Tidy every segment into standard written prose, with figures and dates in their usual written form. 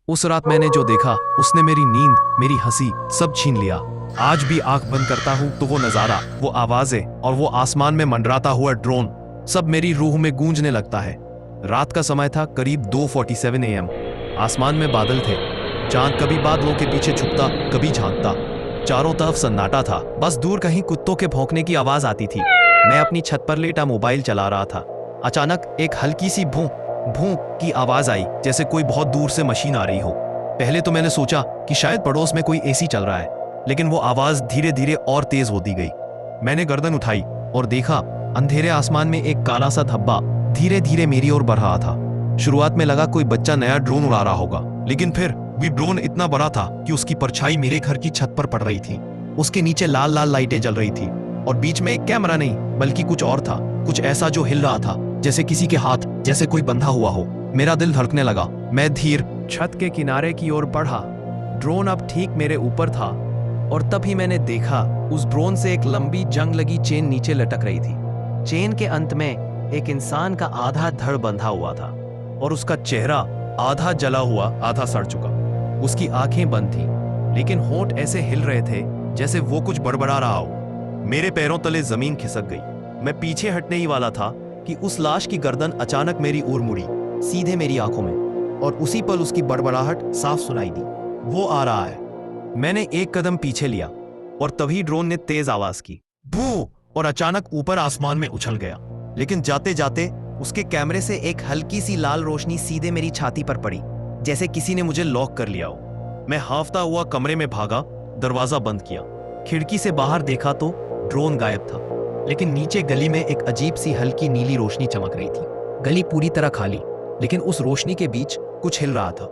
उस रात मैंने जो देखा उसने मेरी नींद, मेरी हंसी सब छीन लिया। आज भी आंख बंद करता हूँ तो वो नजारा, वो आवाजें और वो आसमान में मंडराता हुआ ड्रोन सब मेरी रूह में गूंजने लगता है। रात का समय था, करीब 2:47 AM। आसमान में बादल थे, चांद कभी बादलों के पीछे छुपता कभी झांकता। चारों तरफ सन्नाटा था, बस दूर कहीं कुत्तों के भौंकने की आवाज आती थी। मैं अपनी छत पर लेटा मोबाइल चला रहा था। अचानक एक हल्की सी भूं भूं की आवाज आई, जैसे कोई बहुत दूर से मशीन आ रही हो। पहले तो मैंने सोचा कि शायद पड़ोस में कोई एसी चल रहा है, लेकिन वो आवाज धीरे धीरे और तेज होती गई। मैंने गर्दन उठाई और देखा अंधेरे आसमान में एक काला सा धब्बा धीरे धीरे मेरी ओर बढ़ रहा था। शुरुआत में लगा कोई बच्चा नया ड्रोन उड़ा रहा होगा, लेकिन फिर भी ड्रोन इतना बड़ा था कि उसकी परछाई मेरे घर की छत पर पड़ रही थी। उसके नीचे लाल लाल लाइटें जल रही थी और बीच में एक कैमरा नहीं बल्कि कुछ और था, कुछ ऐसा जो हिल रहा था, जैसे किसी के हाथ जैसे कोई बंधा हुआ हो। मेरा दिल धड़कने लगा। मैं धीर छत के किनारे की ओर बढ़ा। ड्रोन अब ठीक मेरे ऊपर था और तभी मैंने देखा उस ड्रोन से एक लंबी जंग लगी चेन नीचे लटक रही थी। चेन के अंत में एक इंसान का आधा धड़ बंधा हुआ था और उसका चेहरा आधा जला हुआ आधा सड़ चुका। उसकी आंखें बंद थी, लेकिन होंठ ऐसे हिल रहे थे जैसे वो कुछ बड़बड़ा रहा हो। मेरे पैरों तले जमीन खिसक गई। मैं पीछे हटने ही वाला था कि उस लाश की गर्दन अचानक मेरी ओर मुड़ी, सीधे मेरी आंखों में, और उसी पल उसकी बड़बड़ाहट साफ सुनाई दी। वो आ रहा है। मैंने एक कदम पीछे लिया और तभी ड्रोन ने तेज आवाज की, भू, और अचानक ऊपर आसमान में उछल गया। लेकिन जाते जाते उसके कैमरे से एक हल्की सी लाल रोशनी सीधे मेरी छाती पर पड़ी, जैसे किसी ने मुझे लॉक कर लिया हो। मैं हाफता हुआ कमरे में भागा, दरवाजा बंद किया। खिड़की से बाहर देखा तो ड्रोन गायब था, लेकिन नीचे गली में एक अजीब सी हल्की नीली रोशनी चमक रही थी। गली पूरी तरह खाली, लेकिन उस रोशनी के बीच कुछ हिल रहा था।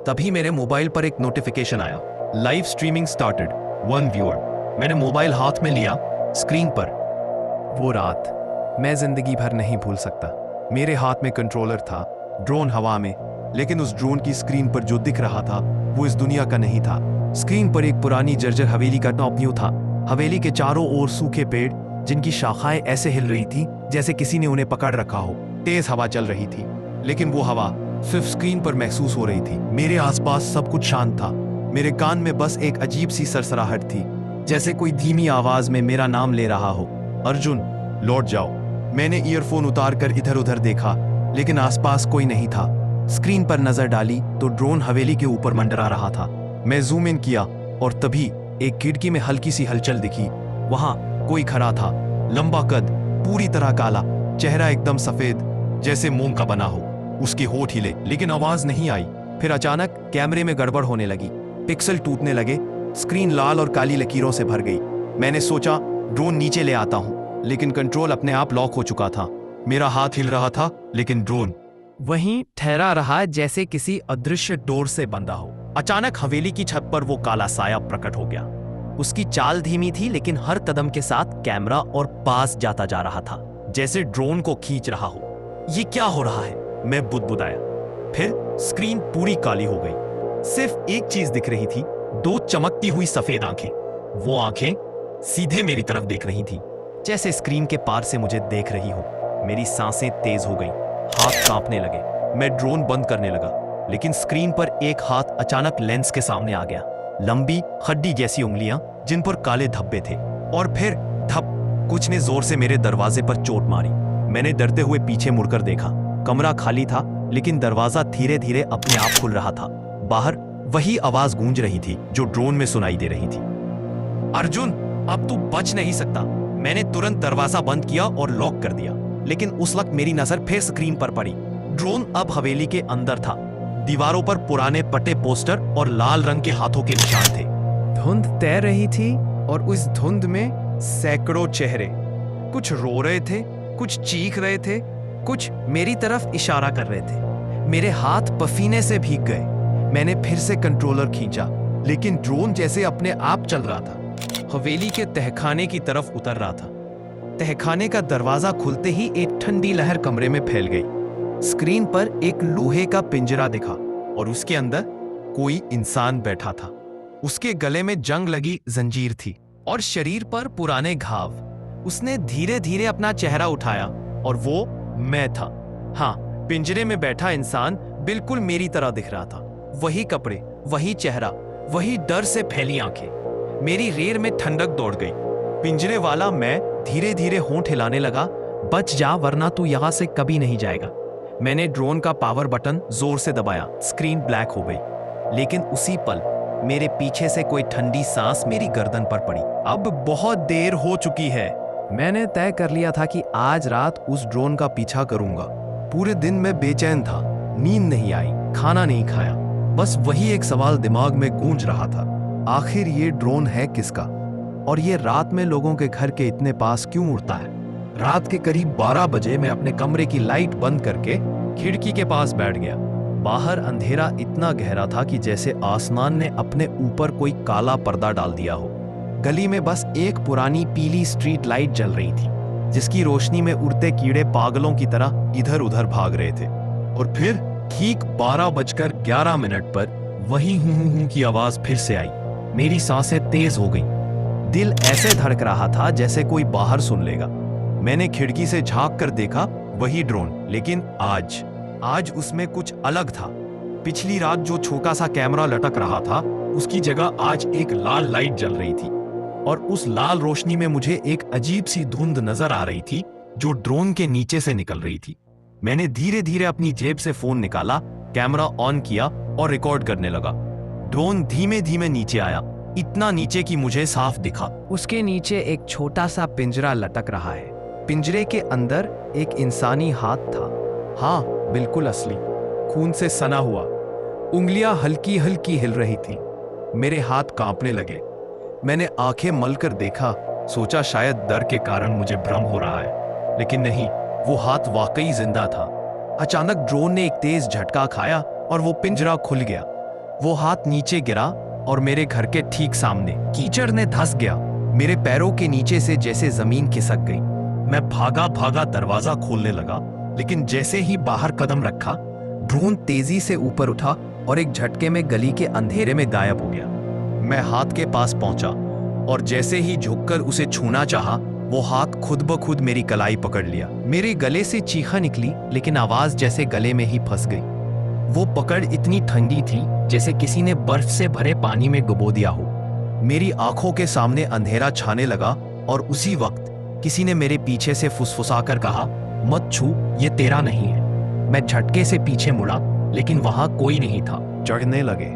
तभी मेरे मोबाइल पर एक नोटिफिकेशन आया, लाइव स्ट्रीमिंग स्टार्टेड, 1 व्यूअर। मैंने मोबाइल हाथ में लिया। स्क्रीन पर वो रात मैं जिंदगी भर नहीं भूल सकता। मेरे हाथ में कंट्रोलर था, ड्रोन हवा में, लेकिन उस ड्रोन की स्क्रीन पर जो दिख रहा था वो इस दुनिया का नहीं था। स्क्रीन पर एक पुरानी जर्जर हवेली का टॉप व्यू था। हवेली के चारों ओर सूखे पेड़, जिनकी शाखाएं ऐसे हिल रही थी जैसे किसी ने उन्हें पकड़ रखा हो। तेज हवा चल रही थी, लेकिन वो हवा सिर्फ स्क्रीन पर महसूस हो रही थी। मेरे आसपास सब कुछ शांत था। मेरे कान में बस एक अजीब सी सरसराहट थी, जैसे कोई धीमी आवाज में मेरा नाम ले रहा हो, अर्जुन लौट जाओ। मैंने ईयरफोन उतारकर इधर उधर देखा, लेकिन आसपास कोई नहीं था। स्क्रीन पर नजर डाली तो ड्रोन हवेली के ऊपर मंडरा रहा था। मैं जूम इन किया और तभी एक खिड़की में हल्की सी हलचल दिखी। वहां कोई खड़ा था, लंबा कद, पूरी तरह काला, चेहरा एकदम सफेद जैसे मोम का बना हो। उसके होठ हिले, लेकिन आवाज नहीं आई। फिर अचानक कैमरे में गड़बड़ होने लगी, पिक्सल टूटने लगे, स्क्रीन लाल और काली लकीरों से भर गई। मैंने सोचा ड्रोन नीचे ले आता हूं, लेकिन कंट्रोल अपने आप लॉक हो चुका था। मेरा हाथ हिल रहा था, लेकिन ड्रोन वहीं ठहरा रहा जैसे किसी अदृश्य डोर से बंधा हो। अचानक हवेली की छत पर वो काला साया प्रकट हो गया। उसकी चाल धीमी थी, लेकिन हर कदम के साथ कैमरा और पास जाता जा रहा था, जैसे ड्रोन को खींच रहा हो। ये क्या हो रहा है? मैं बुदबुदाया। फिर स्क्रीन पूरी काली हो गई। सिर्फ एक चीज दिख रही थी, 2 चमकती हुई सफेद आंखें। वो आंखें सीधे मेरी तरफ देख रही थी, जैसे स्क्रीन के पार से मुझे देख रही हो। मेरी सांसें तेज हो गईं, हाथ कांपने लगे। मैं ड्रोन बंद करने लगा, लेकिन स्क्रीन पर एक हाथ अचानक लेंस के सामने आ गया। लंबी हड्डी जैसी उंगलियां जिन पर काले धब्बे थे, और फिर धप, कुछ ने जोर से मेरे दरवाजे पर चोट मारी। मैंने डरते हुए पीछे मुड़कर देखा। कमरा खाली था, लेकिन दरवाजा धीरे धीरे अपने आप खुल रहा था। बाहर वही आवाज गूंज रही थी जो ड्रोन में सुनाई दे रही थी, अर्जुन अब तू बच नहीं सकता। मैंने तुरंत दरवाजा बंद किया और लॉक कर दिया, लेकिन उस वक्त मेरी नजर फिर स्क्रीन पर पड़ी। ड्रोन अब हवेली के अंदर था। दीवारों पर पुराने पटे पोस्टर और लाल रंग के हाथों के निशान थे। धुंध तैर रही थी और उस धुंध में सैकड़ों चेहरे, कुछ रो रहे थे, कुछ चीख रहे थे, कुछ मेरी तरफ इशारा कर रहे थे। मेरे हाथ पसीने से भीग गए। मैंने फिर से कंट्रोलर खींचा, लेकिन ड्रोन जैसे अपने आप चल रहा था। हवेली के तहखाने की तरफ उतर रहा था। तहखाने का दरवाजा खुलते ही एक ठंडी लहर कमरे में फैल गई। स्क्रीन पर एक लोहे का पिंजरा दिखा और उसके अंदर कोई इंसान बैठा था। उसके गले में जंग लगी जंजीर थी और शरीर पर पुराने घाव। उसने धीरे धीरे अपना चेहरा उठाया और वो मैं था। हाँ, पिंजरे में बैठा इंसान बिल्कुल मेरी तरह दिख रहा था। वही कपड़े, वही चेहरा, वही डर से फैली आंखें। मेरी रेर में ठंडक दौड़ गई। पिंजरे वाला मैं धीरे धीरे होंठ हिलाने लगा, बच जा वरना तू यहां से कभी नहीं जाएगा। मैंने ड्रोन का पावर बटन जोर से दबाया, स्क्रीन ब्लैक हो गई। लेकिन उसी पल मेरे पीछे से कोई ठंडी सांस मेरी गर्दन पर पड़ी। अब बहुत देर हो चुकी है। मैंने तय कर लिया था कि आज रात उस ड्रोन का पीछा करूंगा। पूरे दिन मैं बेचैन था, नींद नहीं आई, खाना नहीं खाया। बस वही एक सवाल दिमाग में गूंज रहा था, आखिर ये ड्रोन है किसका? और ये रात में लोगों के घर के इतने पास क्यों उड़ता है? रात के करीब 12 बजे मैं अपने कमरे की लाइट बंद करके खिड़की के पास बैठ गया। बाहर अंधेरा इतना गहरा था कि जैसे आसमान ने अपने ऊपर कोई काला पर्दा डाल दिया हो। गली में बस एक पुरानी पीली स्ट्रीट लाइट जल रही थी, जिसकी रोशनी में उड़ते कीड़े पागलों की तरह इधर उधर भाग रहे थे। और फिर ठीक 12:11 पर वही हूं की आवाज फिर से आई। मेरी सांसें तेज हो गई, दिल ऐसे धड़क रहा था जैसे कोई बाहर सुन लेगा। मैंने खिड़की से झांक कर देखा, वही ड्रोन, लेकिन आज उसमें कुछ अलग था। पिछली रात जो छोटा सा कैमरा लटक रहा था, उसकी जगह आज एक लाल लाइट जल रही थी। और उस लाल रोशनी में मुझे एक अजीब सी धुंध नजर आ रही थी जो ड्रोन के नीचे से निकल रही थी। मैंने धीरे धीरे अपनी जेब से फोन निकाला, कैमरा ऑन किया और रिकॉर्ड करने लगा। ड्रोन धीमे धीमे नीचे आया, इतना नीचे कि मुझे साफ दिखा। उसके नीचे एक छोटा सा पिंजरा लटक रहा है। पिंजरे के अंदर एक इंसानी हाथ था। हाँ, बिल्कुल असली, खून से सना हुआ। उंगलियां हल्की हल्की हिल रही थी। मेरे हाथ कांपने लगे। मैंने आंखें मलकर देखा, सोचा शायद डर के कारण मुझे भ्रम हो रहा है, लेकिन नहीं, वो हाथ वाकई जिंदा था। अचानक ड्रोन ने एक तेज झटका खाया और वो पिंजरा खुल गया। वो हाथ नीचे गिरा और मेरे घर के ठीक सामने कीचड़ ने धंस गया। मेरे पैरों के नीचे से जैसे जमीन खिसक गई। मैं भागा भागा दरवाजा खोलने लगा, लेकिन जैसे ही बाहर कदम रखा, ड्रोन तेजी से ऊपर उठा और एक झटके में गली के अंधेरे में गायब हो गया। मैं हाथ के पास पहुंचा और जैसे ही झुककर उसे छूना चाहा, वो हाथ खुद ब खुद मेरी कलाई पकड़ लिया। मेरे गले से चीखा निकली, लेकिन आवाज जैसे गले में ही फंस गई। वो पकड़ इतनी ठंडी थी जैसे किसी ने बर्फ से भरे पानी में डुबो दिया हो। मेरी आंखों के सामने अंधेरा छाने लगा और उसी वक्त किसी ने मेरे पीछे से फुसफुसाकर कहा, मत छू, ये तेरा नहीं है। मैं झटके से पीछे मुड़ा, लेकिन वहां कोई नहीं था। चढ़ने लगे।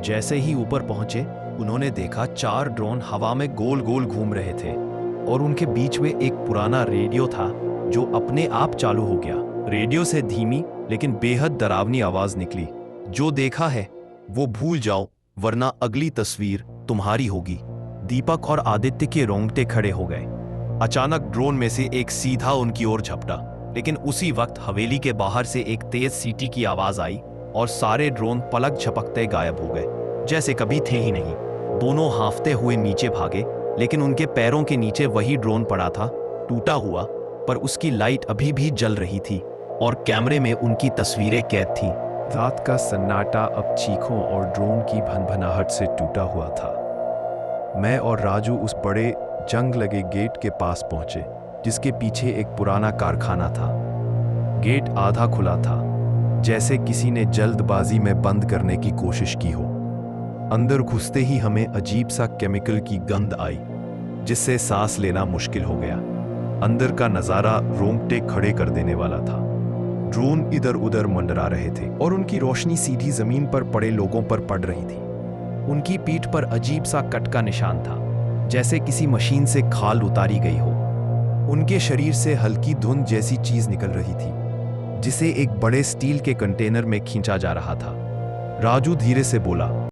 जैसे ही ऊपर पहुंचे, उन्होंने देखा 4 ड्रोन हवा में गोल गोल घूम रहे थे और उनके बीच में एक पुराना रेडियो था जो अपने आप चालू हो गया। रेडियो से धीमी लेकिन बेहद डरावनी आवाज निकली, जो देखा है वो भूल जाओ, वरना अगली तस्वीर तुम्हारी होगी। दीपक और आदित्य के रोंगटे खड़े हो गए। अचानक ड्रोन में से एक सीधा उनकी ओर झपटा, लेकिन उसी वक्त हवेली के बाहर से एक तेज सीटी की आवाज आई और सारे ड्रोन पलक झपकते गायब हो गए, जैसे कभी थे ही नहीं। दोनों हांफते हुए नीचे भागे, लेकिन उनके पैरों के नीचे वही ड्रोन पड़ा था, टूटा हुआ, पर उसकी लाइट अभी भी जल रही थी और कैमरे में उनकी तस्वीरें कैद थीं। रात का सन्नाटा अब चीखों और ड्रोन की भनभनाहट से टूटा हुआ था। मैं और राजू उस बड़े जंग लगे गेट के पास पहुंचे, जिसके पीछे एक पुराना कारखाना था। गेट आधा खुला था, जैसे किसी ने जल्दबाजी में बंद करने की कोशिश की हो। अंदर घुसते ही हमें अजीब सा केमिकल की गंध आई, जिससे सांस लेना मुश्किल हो गया। अंदर का नजारा रोंगटे खड़े कर देने वाला था। ड्रोन इधर उधर मंडरा रहे थे और उनकी रोशनी सीधी जमीन पर पड़े लोगों पर पड़ रही थी। उनकी पीठ पर अजीब सा कट का निशान था, जैसे किसी मशीन से खाल उतारी गई हो। उनके शरीर से हल्की धुंध जैसी चीज निकल रही थी, जिसे एक बड़े स्टील के कंटेनर में खींचा जा रहा था। राजू धीरे से बोला,